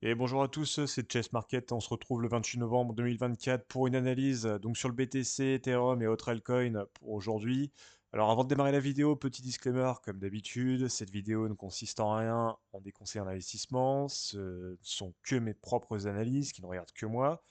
Et bonjour à tous, c'est Chess Market. On se retrouve le 28 novembre 2024 pour une analyse donc sur le BTC, Ethereum et autres altcoins pour aujourd'hui. Alors avant de démarrer la vidéo, petit disclaimer comme d'habitude, cette vidéo ne consiste en rien en des conseils en investissement, ce ne sont que mes propres analyses qui ne regardent que moi.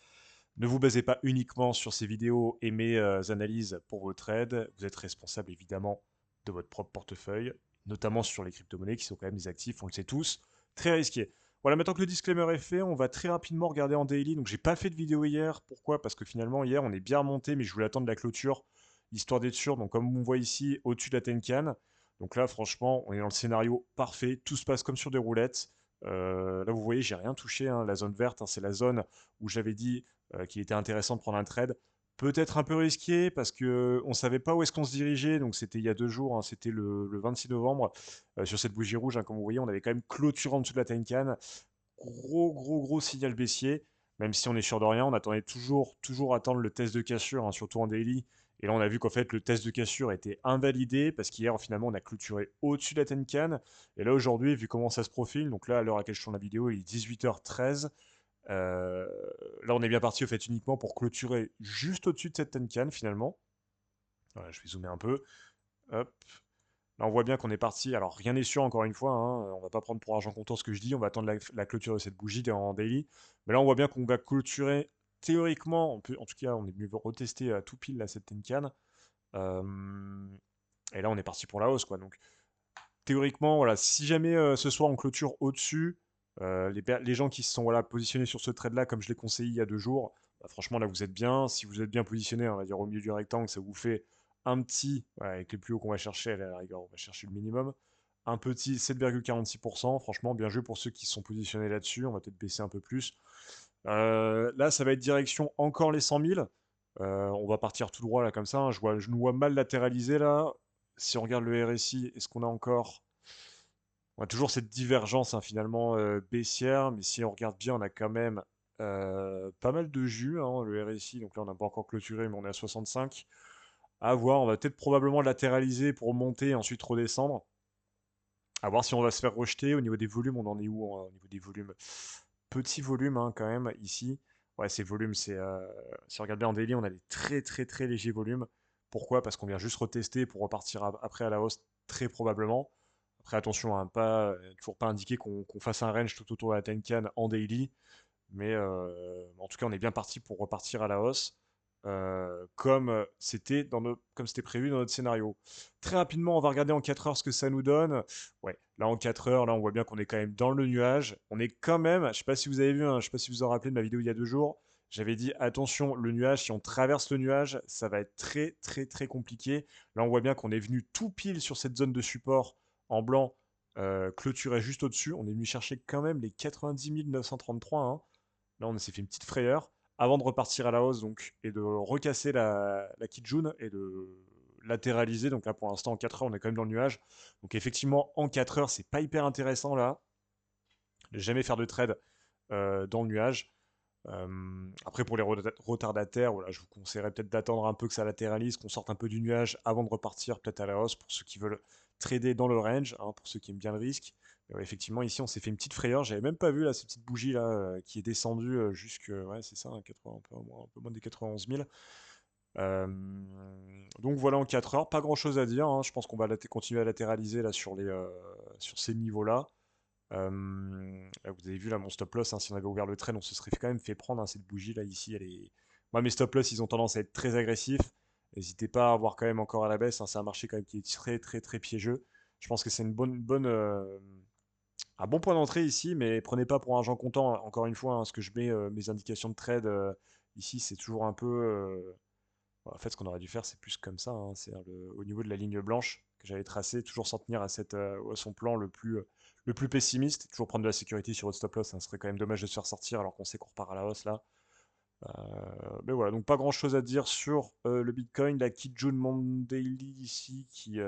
Ne vous basez pas uniquement sur ces vidéos et mes analyses pour vos trades, vous êtes responsable évidemment de votre propre portefeuille, notamment sur les crypto-monnaies qui sont quand même des actifs, on le sait tous, très risqués. Voilà, maintenant que le disclaimer est fait, on va très rapidement regarder en daily. Donc j'ai pas fait de vidéo hier. Pourquoi? Parce que finalement hier on est bien remonté, mais je voulais attendre la clôture, histoire d'être sûr. Donc comme on voit ici, au-dessus de la Tenkan. Donc là franchement, on est dans le scénario parfait. Tout se passe comme sur des roulettes. Là vous voyez, j'ai rien touché, hein. La zone verte, hein, c'est la zone où j'avais dit qu'il était intéressant de prendre un trade. Peut-être un peu risqué parce que on savait pas où est-ce qu'on se dirigeait. Donc c'était il y a 2 jours, hein, c'était le 26 novembre sur cette bougie rouge, hein, comme vous voyez, on avait quand même clôturé en dessous de la Tenkan. Gros signal baissier, même si on est sûr de rien, on attendait toujours attendre le test de cassure, hein, surtout en daily. Et là, on a vu qu'en fait, le test de cassure était invalidé parce qu'hier, finalement, on a clôturé au-dessus de la Tenkan. Et là, aujourd'hui, vu comment ça se profile, donc là, à l'heure à laquelle je tourne la vidéo, il est 18h13. Euh, Là, on est bien parti, au fait, uniquement pour clôturer juste au-dessus de cette Tenkan, finalement. Voilà, je vais zoomer un peu. Hop. Là, on voit bien qu'on est parti. Alors, rien n'est sûr, encore une fois, hein. On va pas prendre pour argent comptant ce que je dis. On va attendre la clôture de cette bougie en daily. Mais là, on voit bien qu'on va clôturer théoriquement. En tout cas, on est venu retester à tout pile là, cette Tenkan. Euh, et là, on est parti pour la hausse, quoi. Donc, théoriquement, voilà, si jamais ce soir on clôture au-dessus, les gens qui se sont voilà, positionnés sur ce trade-là, comme je l'ai conseillé il y a 2 jours, bah, franchement, là, vous êtes bien. Si vous êtes bien positionné, on va dire au milieu du rectangle, ça vous fait un petit, voilà, avec les plus hauts qu'on va chercher, à la rigueur, on va chercher le minimum, un petit 7,46%. Franchement, bien joué pour ceux qui se sont positionnés là-dessus. On va peut-être baisser un peu plus. Là, ça va être direction encore les 100 000. On va partir tout droit là comme ça, hein. Je nous vois mal latéraliser là. Si on regarde le RSI, est-ce qu'on a encore. On a toujours cette divergence, hein, finalement baissière, mais si on regarde bien, on a quand même pas mal de jus, hein, le RSI. Donc là, on n'a pas encore clôturé, mais on est à 65. À voir, on va peut-être probablement latéraliser pour monter et ensuite redescendre. À voir si on va se faire rejeter. Au niveau des volumes, on en est où, hein, au niveau des volumes? Petit volume, hein, quand même ici. Ouais, ces volumes, si on regarde bien en daily, on a des très légers volumes. Pourquoi? Parce qu'on vient juste retester pour repartir après à la hausse, très probablement. Après, attention, hein, toujours pas indiqué qu'on fasse un range tout autour de la Tenkan en daily. Mais en tout cas, on est bien parti pour repartir à la hausse, comme c'était prévu dans notre scénario. Très rapidement, on va regarder en 4 heures ce que ça nous donne. Ouais, là en 4 heures, là on voit bien qu'on est quand même dans le nuage. On est quand même, je sais pas si vous avez vu, hein, je sais pas si vous vous en rappelez de ma vidéo il y a 2 jours. J'avais dit attention, le nuage, si on traverse le nuage, ça va être très compliqué. Là, on voit bien qu'on est venu tout pile sur cette zone de support en blanc, clôturé juste au-dessus. On est venu chercher quand même les 90 933, hein. Là, on s'est fait une petite frayeur avant de repartir à la hausse donc, et de recasser la Kijun et de latéraliser. Donc là, pour l'instant, en 4 heures, on est quand même dans le nuage. Donc effectivement, en 4 heures, c'est pas hyper intéressant là. Ne jamais faire de trade dans le nuage. Après, pour les retardataires, voilà, je vous conseillerais peut-être d'attendre un peu que ça latéralise, qu'on sorte un peu du nuage avant de repartir peut-être à la hausse pour ceux qui veulent trader dans le range, hein, pour ceux qui aiment bien le risque. Mais ouais, effectivement, ici, on s'est fait une petite frayeur. J'avais même pas vu là, cette petite bougie là qui est descendue jusque, ouais, c'est ça, hein, 80, un peu moins des 91 000. Euh, donc voilà en 4 heures, pas grand chose à dire, hein. Je pense qu'on va continuer à latéraliser là sur ces niveaux-là. Là, vous avez vu là mon stop loss, hein, si on avait ouvert le train, on se serait quand même fait prendre, hein, cette bougie là ici. Moi, mes stop loss, ils ont tendance à être très agressifs. N'hésitez pas à voir quand même encore à la baisse, hein. C'est un marché quand même qui est très piégeux. Je pense que c'est un bon point d'entrée ici, mais prenez pas pour argent comptant, hein. Encore une fois, hein, ce que je mets mes indications de trade ici, c'est toujours un peu. En fait, ce qu'on aurait dû faire, c'est plus comme ça, hein. C'est au niveau de la ligne blanche que j'avais tracée, toujours s'en tenir à son plan le plus pessimiste, toujours prendre de la sécurité sur votre stop loss, hein. Ce serait quand même dommage de se faire sortir alors qu'on sait qu'on repart à la hausse là. Mais voilà, donc pas grand chose à dire sur le Bitcoin, la Kijun Mondaily ici qui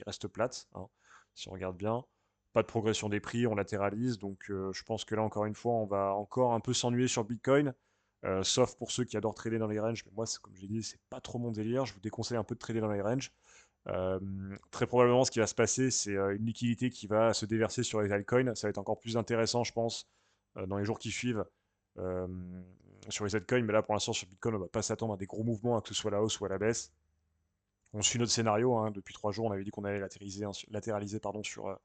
reste plate, hein, si on regarde bien. Pas de progression des prix, on latéralise, donc je pense que là encore une fois, on va encore un peu s'ennuyer sur Bitcoin, sauf pour ceux qui adorent trader dans les ranges. Mais moi, comme je l'ai dit, c'est pas trop mon délire. Je vous déconseille un peu de trader dans les ranges. Euh, Très probablement, ce qui va se passer, c'est une liquidité qui va se déverser sur les altcoins. Ça va être encore plus intéressant, je pense, dans les jours qui suivent euh, sur les altcoins. Mais là, pour l'instant, sur Bitcoin, on ne va pas s'attendre à des gros mouvements, hein, que ce soit à la hausse ou à la baisse. On suit notre scénario, hein, depuis 3 jours, on avait dit qu'on allait latéraliser pardon, sur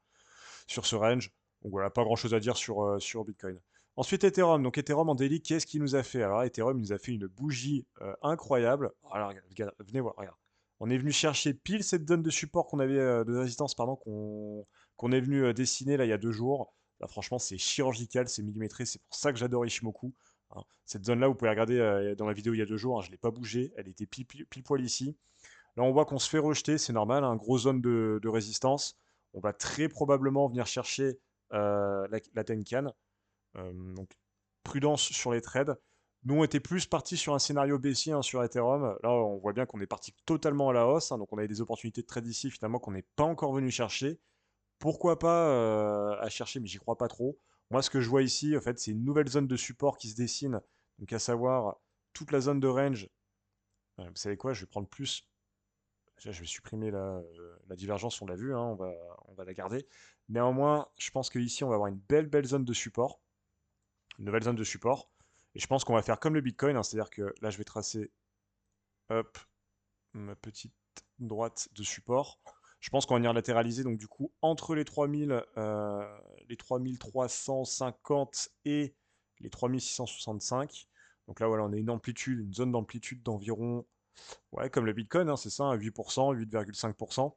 ce range. Donc voilà, pas grand chose à dire sur Bitcoin. Ensuite, Ethereum. Donc Ethereum en daily, qu'est-ce qu'il nous a fait? Alors Ethereum nous a fait une bougie incroyable. Alors venez voir, regarde. On est venu chercher pile cette zone de support qu'on avait, de résistance, pardon, qu'on est venu dessiner là il y a 2 jours. Là, franchement, c'est chirurgical, c'est millimétré. C'est pour ça que j'adore Ishimoku, hein. Cette zone-là, vous pouvez regarder dans la vidéo il y a 2 jours, hein, je ne l'ai pas bougée. Elle était pile poil ici. Là, on voit qu'on se fait rejeter, c'est normal, hein, gros zone de résistance. On va très probablement venir chercher la Tenkan. Donc, prudence sur les trades. Nous, on était plus partis sur un scénario baissier, hein, sur Ethereum. Là, on voit bien qu'on est parti totalement à la hausse, hein, donc on avait des opportunités de trade ici, finalement, qu'on n'est pas encore venu chercher. Pourquoi pas à chercher, mais j'y crois pas trop. Moi, ce que je vois ici, en fait, c'est une nouvelle zone de support qui se dessine. Donc, à savoir toute la zone de range. Vous savez quoi, je vais prendre plus. Déjà, je vais supprimer la divergence, on l'a vu, hein, on va la garder. Néanmoins, je pense qu'ici, on va avoir une belle zone de support, une nouvelle zone de support. Et je pense qu'on va faire comme le Bitcoin, hein, c'est-à-dire que là, je vais tracer, hop, ma petite droite de support. Je pense qu'on va venir latéraliser, donc du coup, entre les 3350 et les 3665. Donc là, voilà, on a une zone d'amplitude d'environ, ouais, comme le Bitcoin, hein, c'est ça, 8%, 8,5%.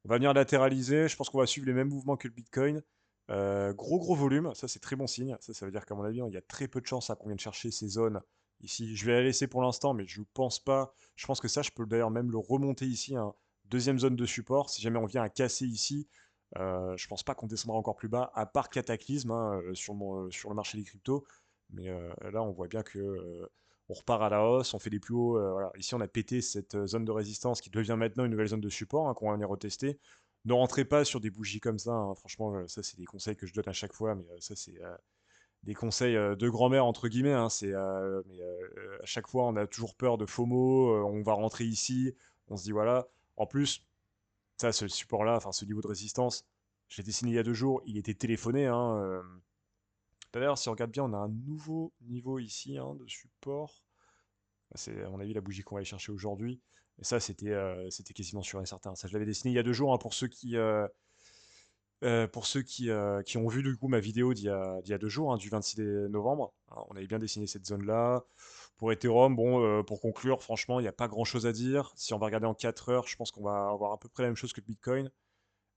On va venir latéraliser. Je pense qu'on va suivre les mêmes mouvements que le Bitcoin. Gros volume, ça c'est très bon signe. Ça veut dire qu'à mon avis, il y a très peu de chances, hein, qu'on vienne chercher ces zones ici. Je vais la laisser pour l'instant, mais je ne pense pas. Je pense que ça, je peux d'ailleurs même le remonter ici, hein. Deuxième zone de support. Si jamais on vient à casser ici, je pense pas qu'on descendra encore plus bas, à part cataclysme, hein, sur le marché des cryptos. Mais là, on voit bien que on repart à la hausse, on fait des plus hauts. Voilà. Ici, on a pété cette zone de résistance qui devient maintenant une nouvelle zone de support, hein, qu'on va venir retester. Ne rentrez pas sur des bougies comme ça, hein. Franchement, ça, c'est des conseils que je donne à chaque fois, mais ça, c'est des conseils de grand-mère, entre guillemets, hein. À chaque fois, on a toujours peur de FOMO, on va rentrer ici, on se dit voilà. En plus, ça, ce support-là, enfin, ce niveau de résistance, je l'ai dessiné il y a 2 jours, il était téléphoné, hein. D'ailleurs, si on regarde bien, on a un nouveau niveau ici, hein, de support. C'est à mon avis la bougie qu'on va aller chercher aujourd'hui. Et ça, c'était quasiment sûr et certain. Ça, je l'avais dessiné il y a 2 jours, hein, pour ceux qui ont vu du coup ma vidéo d'il y a 2 jours, hein, du 26 novembre. Hein, on avait bien dessiné cette zone-là. Pour Ethereum, bon, pour conclure, franchement, il n'y a pas grand-chose à dire. Si on va regarder en 4 heures, je pense qu'on va avoir à peu près la même chose que le Bitcoin.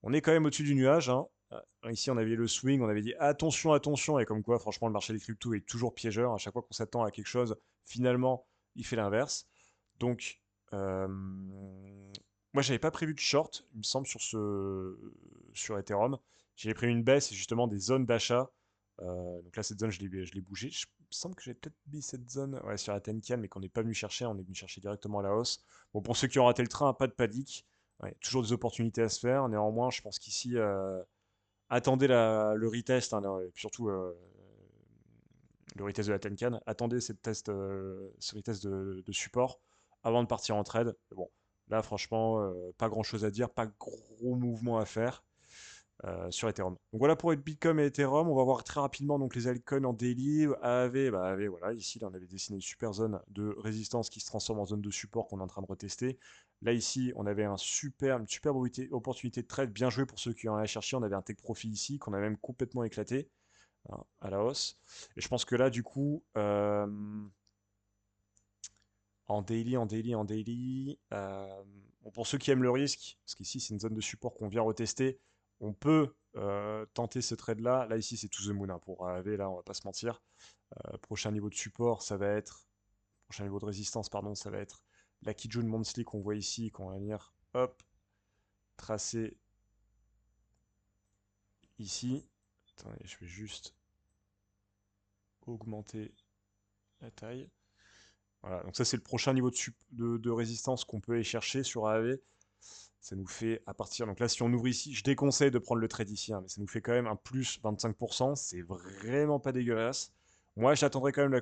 On est quand même au-dessus du nuage, hein. Ici, on avait le swing, on avait dit attention, attention, et comme quoi, franchement, le marché des cryptos est toujours piégeur. À chaque fois qu'on s'attend à quelque chose, finalement, il fait l'inverse. Donc, moi, j'avais pas prévu de short, il me semble, sur Ethereum. J'avais prévu une baisse et justement des zones d'achat. Donc là, cette zone, je l'ai bougée. Il me semble que j'avais peut-être mis cette zone, ouais, sur la Tenkan, mais qu'on n'est pas venu chercher. On est venu chercher directement à la hausse. Bon, pour ceux qui ont raté le train, pas de panique. Ouais, toujours des opportunités à se faire. Néanmoins, je pense qu'ici, attendez le retest, hein, et puis surtout le retest de la Tenkan. Attendez ce retest de support avant de partir en trade. Mais bon, là, franchement, pas grand chose à dire, pas gros mouvement à faire sur Ethereum. Donc voilà pour Bitcoin et Ethereum. On va voir très rapidement donc les altcoins en daily. AAV, bah AAV, voilà, ici là, on avait dessiné une super zone de résistance qui se transforme en zone de support qu'on est en train de retester. Là ici, on avait une superbe opportunité de trade, bien joué pour ceux qui en avaient cherché. On avait un take profit ici qu'on a même complètement éclaté, hein, à la hausse. Et je pense que là, du coup, bon, pour ceux qui aiment le risque, parce qu'ici c'est une zone de support qu'on vient retester, on peut tenter ce trade-là. Là, ici, c'est to the moon, hein, pour AAV, là, on va pas se mentir. Prochain niveau de support, ça va être. Prochain niveau de résistance, pardon, ça va être la Kijun Monthly qu'on voit ici, qu'on va venir, hop, tracer ici. Attendez, je vais juste augmenter la taille. Voilà, donc ça c'est le prochain niveau de résistance qu'on peut aller chercher sur AAV. Ça nous fait à partir. Donc là, si on ouvre ici, je déconseille de prendre le trade ici, hein, mais ça nous fait quand même un plus 25%. C'est vraiment pas dégueulasse. Moi, j'attendrai quand même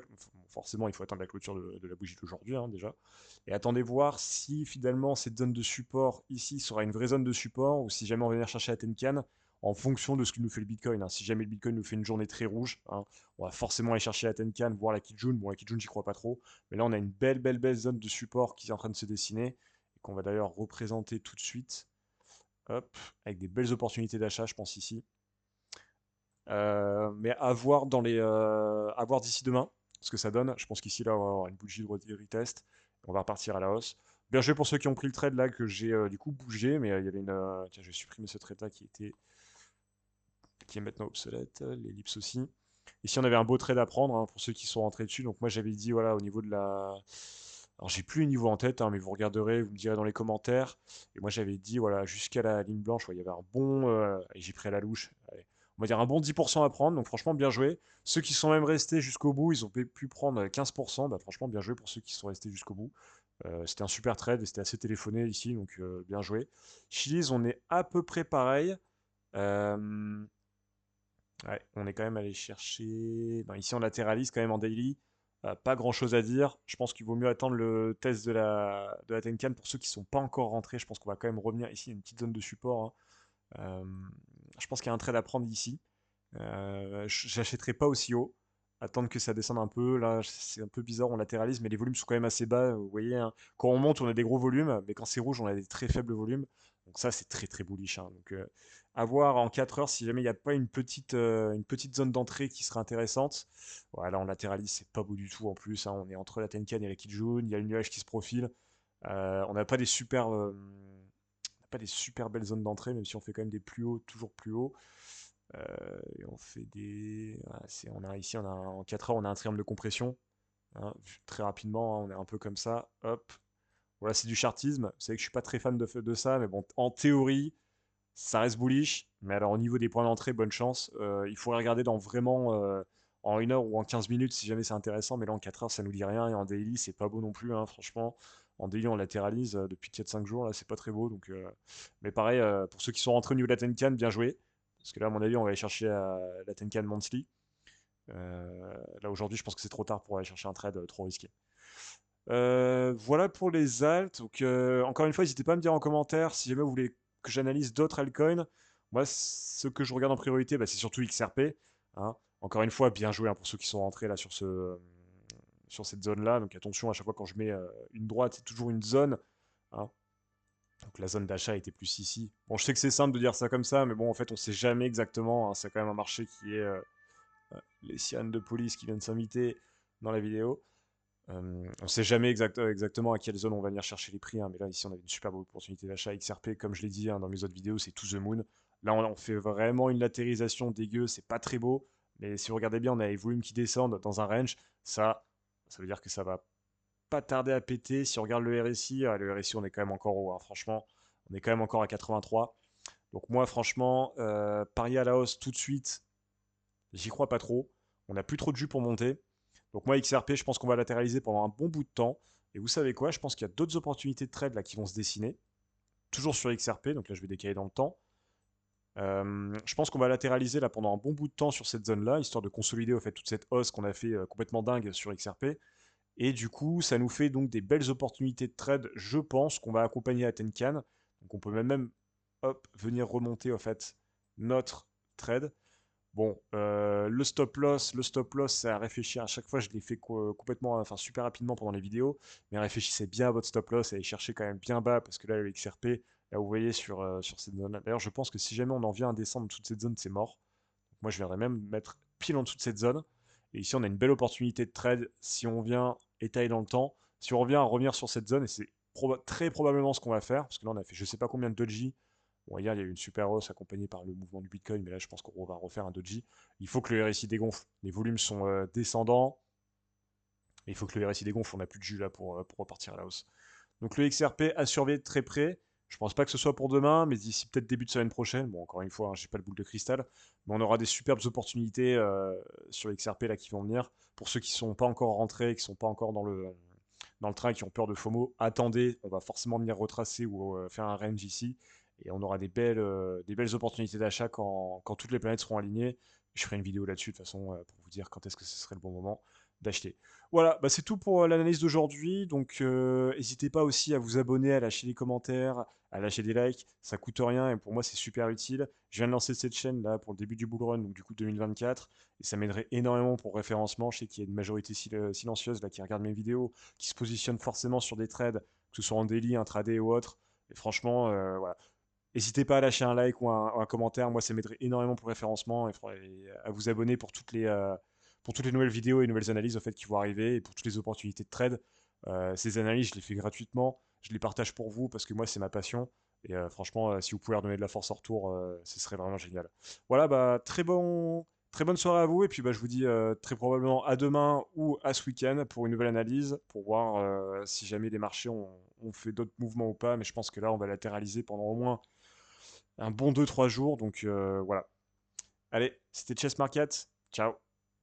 forcément, il faut attendre la clôture de la bougie d'aujourd'hui, hein, déjà. Et attendez voir si finalement cette zone de support ici sera une vraie zone de support ou si jamais on va venir chercher la Tenkan. en fonction de ce que nous fait le Bitcoin, hein. Si jamais le Bitcoin nous fait une journée très rouge, hein, on va forcément aller chercher la Tenkan, voir la Kijun. Bon, la Kijun, j'y crois pas trop. Mais là, on a une belle zone de support qui est en train de se dessiner. Et qu'on va d'ailleurs représenter tout de suite. Hop, avec des belles opportunités d'achat, je pense ici. Mais à voir à voir d'ici demain, ce que ça donne. Je pense qu'ici, là, on va avoir une bougie de retest. On va repartir à la hausse. Bien joué pour ceux qui ont pris le trade là, que j'ai du coup bougé, mais il y avait une. Tiens, je vais supprimer ce trade là qui est maintenant obsolète, l'ellipse aussi. Ici, on avait un beau trade à prendre, hein, pour ceux qui sont rentrés dessus. Donc moi, j'avais dit, voilà, au niveau de la... Alors, j'ai plus les niveaux en tête, hein, mais vous regarderez, vous me direz dans les commentaires. Et moi, j'avais dit, voilà, jusqu'à la ligne blanche, ouais, il y avait un bon... et j'ai pris à la louche. Allez, on va dire un bon 10% à prendre, donc franchement, bien joué. Ceux qui sont même restés jusqu'au bout, ils ont pu prendre 15%. Bah, franchement, bien joué pour ceux qui sont restés jusqu'au bout. C'était un super trade et c'était assez téléphoné ici, donc bien joué. Chili's, on est à peu près pareil. Euh, Ouais, on est quand même allé chercher. Non, ici, on latéralise quand même en daily. Pas grand chose à dire. Je pense qu'il vaut mieux attendre le test de la Tenkan pour ceux qui sont pas encore rentrés. Je pense qu'on va quand même revenir ici, une petite zone de support, hein. Euh, je pense qu'il y a un trade à prendre ici. J'achèterai pas aussi haut. Attendre que ça descende un peu. Là, c'est un peu bizarre, on latéralise, mais les volumes sont quand même assez bas. Vous voyez, hein. Quand on monte, on a des gros volumes, mais quand c'est rouge, on a des très faibles volumes. Donc ça, c'est très bullish, hein. Donc à voir en 4 heures si jamais il n'y a pas une petite zone d'entrée qui serait intéressante. Voilà, on latéralise, c'est pas beau du tout en plus, hein. On est entre la Tenkan et la Kijun. Il y a le nuage qui se profile. On n'a pas des pas des super belles zones d'entrée, même si on fait quand même des plus hauts, toujours plus hauts. Et on fait des. Voilà, on a ici, en 4 heures, on a un triangle de compression, hein, très rapidement, hein, on est un peu comme ça. Hop. Voilà, c'est du chartisme. Vous savez que je suis pas très fan de ça, mais bon, en théorie, ça reste bullish. Mais alors, au niveau des points d'entrée, bonne chance. Il faudrait regarder dans vraiment en 1 heure ou en 15 minutes si jamais c'est intéressant. Mais là, en 4 heures, ça nous dit rien. Et en daily, c'est pas beau non plus, hein, franchement. En daily, on latéralise depuis 4-5 jours. Là, c'est pas très beau. Donc, mais pareil, pour ceux qui sont rentrés au niveau de la Tenkan, bien joué. Parce que là, à mon avis, on va aller chercher la Tenkan Monthly. Là, aujourd'hui, je pense que c'est trop tard pour aller chercher un trade trop risqué. Voilà pour les alts. Donc, encore une fois, n'hésitez pas à me dire en commentaire si jamais vous voulez que j'analyse d'autres altcoins. Moi, ce que je regarde en priorité, bah, c'est surtout XRP, hein. Encore une fois, bien joué, hein, pour ceux qui sont rentrés là sur cette zone-là. Donc attention, à chaque fois quand je mets une droite, c'est toujours une zone, hein. Donc la zone d'achat était plus ici. Bon, je sais que c'est simple de dire ça comme ça, mais bon, en fait, on sait jamais exactement, hein. C'est quand même un marché qui est les cyannes de police qui viennent s'inviter dans la vidéo. On ne sait jamais exactement à quelle zone on va venir chercher les prix, hein, mais là, ici, on a une superbe opportunité d'achat. XRP, comme je l'ai dit, hein, dans mes autres vidéos, c'est to the moon. Là, on fait vraiment une latérisation dégueu, c'est pas très beau, mais si vous regardez bien, on a les volumes qui descendent dans un range. Ça veut dire que ça va pas tarder à péter. Si on regarde le RSI, le RSI, on est quand même encore haut, hein, franchement. On est quand même encore à 83. Donc moi, franchement, parier à la hausse tout de suite, j'y crois pas trop. On n'a plus trop de jus pour monter. Donc moi, XRP, je pense qu'on va latéraliser pendant un bon bout de temps. Et vous savez quoi? Je pense qu'il y a d'autres opportunités de trade là qui vont se dessiner. Toujours sur XRP, donc là je vais décaler dans le temps. Je pense qu'on va latéraliser là pendant un bon bout de temps sur cette zone-là, histoire de consolider au fait toute cette hausse qu'on a fait complètement dingue sur XRP. Et du coup, ça nous fait donc des belles opportunités de trade, je pense, qu'on va accompagner à Tenkan. Donc on peut même hop, venir remonter en fait notre trade. Bon, le stop loss, c'est à réfléchir. À chaque fois, je l'ai fait complètement, enfin super rapidement pendant les vidéos. Mais réfléchissez bien à votre stop loss, allez chercher quand même bien bas parce que là, le XRP, là, vous voyez sur cette zone-là. D'ailleurs, je pense que si jamais on en vient à descendre en dessous de cette zone, c'est mort. Donc, moi, je viendrais même mettre pile en dessous de cette zone. Et ici, on a une belle opportunité de trade si on vient étaler dans le temps. Si on revient à revenir sur cette zone, et c'est très probablement ce qu'on va faire, parce que là, on a fait je sais pas combien de doji. Bon, hier, il y a eu une super hausse accompagnée par le mouvement du Bitcoin, mais là, je pense qu'on va refaire un doji. Il faut que le RSI dégonfle. Les volumes sont descendants. Il faut que le RSI dégonfle. On n'a plus de jus là pour repartir à la hausse. Donc, le XRP à surveiller de très près. Je pense pas que ce soit pour demain, mais d'ici peut-être début de semaine prochaine. Bon, encore une fois, hein, j'ai pas le boule de cristal, mais on aura des superbes opportunités sur XRP là qui vont venir. Pour ceux qui sont pas encore rentrés, qui sont pas encore dans le train, qui ont peur de FOMO, attendez, on va forcément venir retracer ou faire un range ici, et on aura des belles opportunités d'achat quand toutes les planètes seront alignées. Je ferai une vidéo là-dessus de toute façon pour vous dire quand est-ce que ce serait le bon moment. d'acheter. Voilà, bah, c'est tout pour l'analyse d'aujourd'hui. Donc, n'hésitez pas aussi à vous abonner, à lâcher des commentaires, à lâcher des likes. Ça coûte rien et pour moi, c'est super utile. Je viens de lancer cette chaîne là pour le début du bull run, donc du coup 2024. Et ça m'aiderait énormément pour le référencement. Je sais qu'il y a une majorité silencieuse là qui regarde mes vidéos, qui se positionne forcément sur des trades, que ce soit en daily, intraday ou autre. Et franchement, voilà. N'hésitez pas à lâcher un like ou un commentaire. Moi, ça m'aiderait énormément pour le référencement et à vous abonner pour toutes les nouvelles vidéos et nouvelles analyses en fait, qui vont arriver et pour toutes les opportunités de trade. Ces analyses, je les fais gratuitement. Je les partage pour vous parce que moi, c'est ma passion. Et franchement, si vous pouvez redonner de la force en retour, ce serait vraiment génial. Voilà, bah, très bonne soirée à vous. Et puis, bah, je vous dis très probablement à demain ou à ce week-end pour une nouvelle analyse, pour voir si jamais les marchés ont fait d'autres mouvements ou pas. Mais je pense que là, on va latéraliser pendant au moins un bon 2 3 jours. Donc voilà. Allez, c'était Chess Market. Ciao.